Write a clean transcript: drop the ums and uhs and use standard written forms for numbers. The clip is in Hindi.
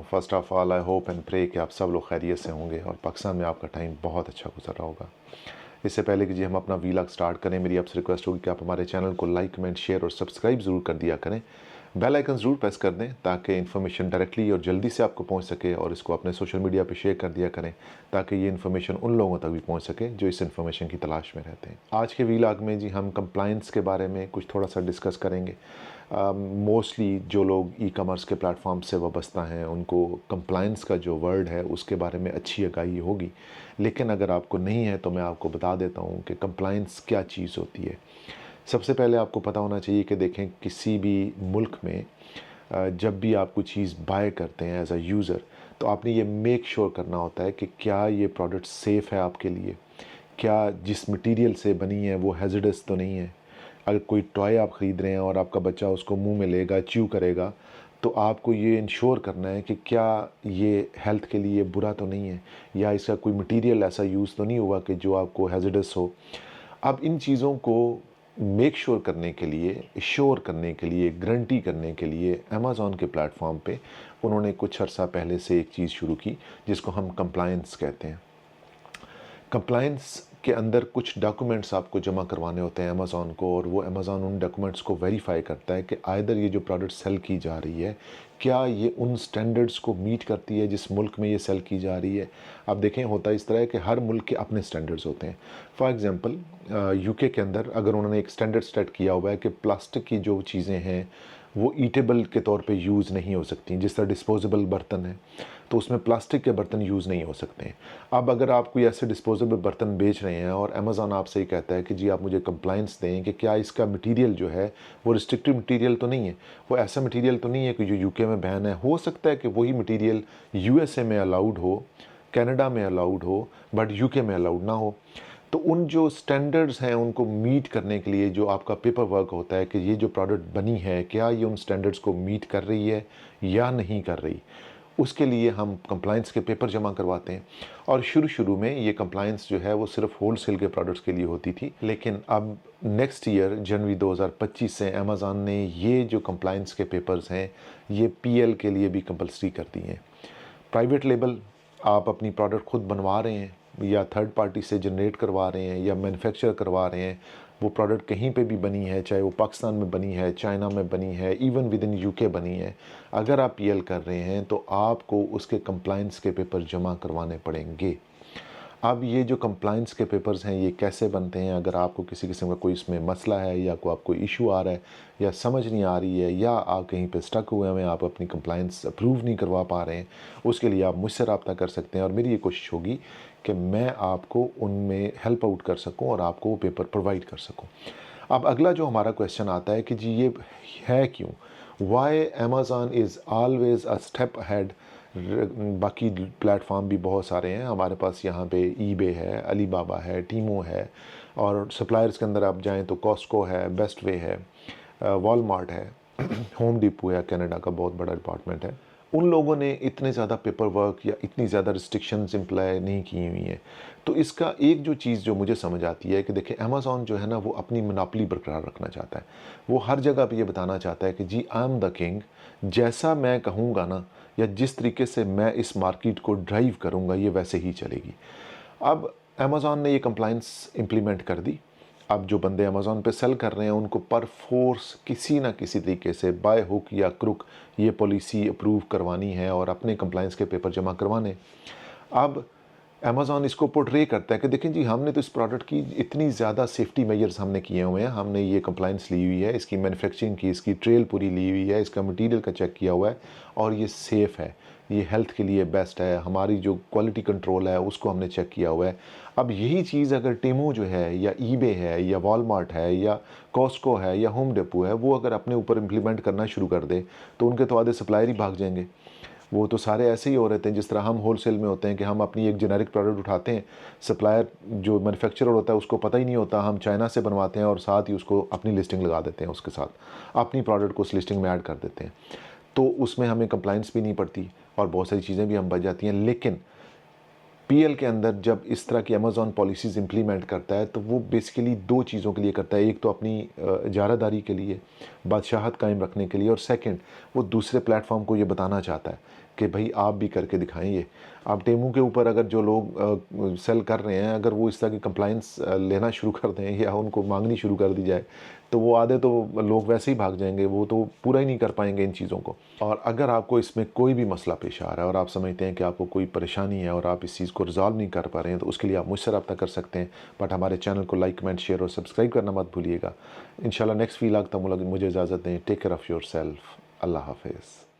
First of all I hope and pray कि आप सब लोग खैरियत से होंगे और पाकिस्तान में आपका टाइम बहुत अच्छा गुजर रहा होगा। इससे पहले कि जी हम अपना वीलॉग स्टार्ट करें, मेरी आपसे रिक्वेस्ट होगी कि आप हमारे चैनल को लाइक, कमेंट, शेयर और सब्सक्राइब ज़रूर कर दिया करें। बेल आइकन ज़रूर प्रेस कर दें ताकि इन्फॉर्मेशन डायरेक्टली और जल्दी से आपको पहुंच सके, और इसको अपने सोशल मीडिया पे शेयर कर दिया करें ताकि ये इन्फॉर्मेशन उन लोगों तक भी पहुंच सके जो इस इन्फॉर्मेशन की तलाश में रहते हैं। आज के वीलॉग में जी हम कंप्लायंस के बारे में कुछ थोड़ा सा डिस्कस करेंगे। मोस्टली जो लोग ई कॉमर्स के प्लेटफॉर्म से वाबस्ता हैं उनको कंप्लायंस का जो वर्ड है उसके बारे में अच्छी आगाही होगी, लेकिन अगर आपको नहीं है तो मैं आपको बता देता हूँ कि कंप्लायंस क्या चीज़ होती है। सबसे पहले आपको पता होना चाहिए कि देखें, किसी भी मुल्क में जब भी आप कोई चीज़ बाय करते हैं एज अ यूज़र, तो आपने ये मेक श्योर करना होता है कि क्या ये प्रोडक्ट सेफ़ है आपके लिए, क्या जिस मटेरियल से बनी है वो हैज़र्डस तो नहीं है। अगर कोई टॉय आप ख़रीद रहे हैं और आपका बच्चा उसको मुंह में लेगा, च्यू करेगा, तो आपको ये इंश्योर करना है कि क्या ये हेल्थ के लिए बुरा तो नहीं है, या इसका कोई मटेरियल ऐसा यूज़ तो नहीं हुआ कि जो आपको हैज़र्डस हो। अब इन चीज़ों को मेक श्योर करने के लिए, श्योर करने के लिए, गारंटी करने के लिए अमेज़ॉन के प्लेटफॉर्म पे उन्होंने कुछ अर्सा पहले से एक चीज़ शुरू की जिसको हम कंप्लायंस कहते हैं। कंप्लायंस के अंदर कुछ डॉक्यूमेंट्स आपको जमा करवाने होते हैं अमेज़ॉन को, और वो अमेज़ॉन उन डॉक्यूमेंट्स को वेरीफाई करता है कि आइदर ये जो प्रोडक्ट सेल की जा रही है क्या ये उन स्टैंडर्ड्स को मीट करती है जिस मुल्क में ये सेल की जा रही है। आप देखें, होता इस तरह है कि हर मुल्क के अपने स्टैंडर्ड्स होते हैं। फॉर एग्ज़ाम्पल यूके के अंदर अगर उन्होंने एक स्टैंडर्ड सेट किया हुआ है कि प्लास्टिक की जो चीज़ें हैं वो ईटेबल के तौर पे यूज़ नहीं हो सकती, जिस तरह डिस्पोजेबल बर्तन है तो उसमें प्लास्टिक के बर्तन यूज़ नहीं हो सकते हैं। अब अगर आप कोई ऐसे डिस्पोजेबल बर्तन बेच रहे हैं और अमेज़ॉन आपसे ये कहता है कि जी आप मुझे कंप्लायंस दें कि क्या इसका मटेरियल जो है वो रिस्ट्रिक्टिव मटेरियल तो नहीं है, वो ऐसा मटेरियल तो नहीं है कि जो यूके में बैन है। हो सकता है कि वही मटेरियल यूएसए में अलाउड हो, कनाडा में अलाउड हो, बट यूके में अलाउड ना हो। तो उन जो स्टैंडर्ड्स हैं उनको मीट करने के लिए जो आपका पेपर वर्क होता है कि ये जो प्रोडक्ट बनी है क्या ये उन स्टैंडर्ड्स को मीट कर रही है या नहीं कर रही, उसके लिए हम कंप्लायंस के पेपर जमा करवाते हैं। और शुरू में ये कंप्लायंस जो है वो सिर्फ होलसेल के प्रोडक्ट्स के लिए होती थी, लेकिन अब नेक्स्ट ईयर जनवरी 2025 से अमेज़ॉन ने ये जो कंप्लायंस के पेपर्स हैं ये पीएल के लिए भी कंपलसरी कर दी हैं। प्राइवेट लेबल आप अपनी प्रोडक्ट खुद बनवा रहे हैं या थर्ड पार्टी से जनरेट करवा रहे हैं या मैन्युफैक्चर करवा रहे हैं, वो प्रोडक्ट कहीं पे भी बनी है, चाहे वो पाकिस्तान में बनी है, चाइना में बनी है, इवन विद इन यूके बनी है, अगर आप पीएल कर रहे हैं तो आपको उसके कंप्लायंस के पेपर जमा करवाने पड़ेंगे। अब ये जो कंप्लायंस के पेपर्स हैं ये कैसे बनते हैं, अगर आपको किसी किस्म का कोई इसमें मसला है या कोई आपको इशू आ रहा है या समझ नहीं आ रही है या आप कहीं पे स्टक हुए हैं, आप अपनी कंप्लायंस अप्रूव नहीं करवा पा रहे हैं, उसके लिए आप मुझसे रब्ता कर सकते हैं और मेरी ये कोशिश होगी कि मैं आपको उनमें हेल्प आउट कर सकूँ और आपको वो पेपर प्रोवाइड कर सकूँ। अब अगला जो हमारा क्वेश्चन आता है कि जी ये है क्यों, why Amazon is always a step ahead. बाकी प्लेटफॉर्म भी बहुत सारे हैं हमारे पास, यहाँ पे ईबे है, अलीबाबा है, टीमो है, और सप्लायर्स के अंदर आप जाएं तो कॉस्को है, बेस्ट वे है, वॉलमार्ट है, होम डिपो है, कनाडा का बहुत बड़ा डिपार्टमेंट है। उन लोगों ने इतने ज़्यादा पेपर वर्क या इतनी ज़्यादा रिस्ट्रिक्शंस इम्प्लाई नहीं की हुई हैं। तो इसका एक जो चीज़ जो मुझे समझ आती है कि देखिए, अमेज़ॉन जो है ना वो अपनी मोनोपोली बरकरार रखना चाहता है। वो हर जगह पे ये बताना चाहता है कि जी आई एम द किंग, जैसा मैं कहूँगा ना या जिस तरीके से मैं इस मार्केट को ड्राइव करूँगा ये वैसे ही चलेगी। अब अमेज़ॉन ने ये कंप्लायंस इम्प्लीमेंट कर दी। अब जो बंदे अमेज़ॉन पे सेल कर रहे हैं उनको पर फोर्स किसी ना किसी तरीके से बाय हुक या क्रुक ये पॉलिसी अप्रूव करवानी है और अपने कंप्लायंस के पेपर जमा करवाने। अब अमेज़ॉन इसको पोर्ट्रे करता है कि देखें जी हमने तो इस प्रोडक्ट की इतनी ज़्यादा सेफ्टी मेजर्स हमने किए हुए हैं, हमने ये कंप्लायंस ली हुई है, इसकी मैन्युफैक्चरिंग की, इसकी ट्रेल पूरी ली हुई है, इसका मटेरियल का चेक किया हुआ है और ये सेफ़ है, ये हेल्थ के लिए बेस्ट है, हमारी जो क्वालिटी कंट्रोल है उसको हमने चेक किया हुआ है। अब यही चीज़ अगर टेमो जो है या ईबे है या वॉलमार्ट है या कॉस्को है या होम डिपो है वो अगर अपने ऊपर इम्प्लीमेंट करना शुरू कर दे तो उनके तो आधे सप्लायर ही भाग जाएंगे। वो तो सारे ऐसे ही हो रहे थे जिस तरह हम होलसेल में होते हैं कि हम अपनी एक जेनेरिक प्रोडक्ट उठाते हैं, सप्लायर जो मैन्युफैक्चरर होता है उसको पता ही नहीं होता, हम चाइना से बनवाते हैं और साथ ही उसको अपनी लिस्टिंग लगा देते हैं, उसके साथ अपनी प्रोडक्ट को उस लिस्टिंग में ऐड कर देते हैं। तो उसमें हमें कंप्लायंस भी नहीं पड़ती और बहुत सारी चीज़ें भी हम बच जाती हैं। लेकिन पीएल के अंदर जब इस तरह की अमेज़ॉन पॉलिसीज़ इंप्लीमेंट करता है तो वो बेसिकली दो चीज़ों के लिए करता है, एक तो अपनी इजारादारी के लिए, बादशाहत कायम रखने के लिए, और सेकंड वो दूसरे प्लेटफॉर्म को ये बताना चाहता है कि भाई आप भी करके दिखाएंगे। आप टेमू के ऊपर अगर जो लोग सेल कर रहे हैं, अगर वो इस तरह की कंप्लाइंस लेना शुरू कर दें या उनको मांगनी शुरू कर दी जाए, तो वो आधे तो लोग वैसे ही भाग जाएंगे, वो तो पूरा ही नहीं कर पाएंगे इन चीज़ों को। और अगर आपको इसमें कोई भी मसला पेश आ रहा है और आप समझते हैं कि आपको कोई परेशानी है और आप इस चीज़ को रिजॉल्व नहीं कर पा रहे हैं, तो उसके लिए आप मुझसे रब्ता कर सकते हैं। बट हमारे चैनल को लाइक, कमेंट, शेयर और सब्सक्राइब करना मत भूलिएगा। इंशाल्लाह नेक्स्ट वीलॉग तक मुझे इजाज़त दें। Take care of yourself. अल्लाह हाफिज़।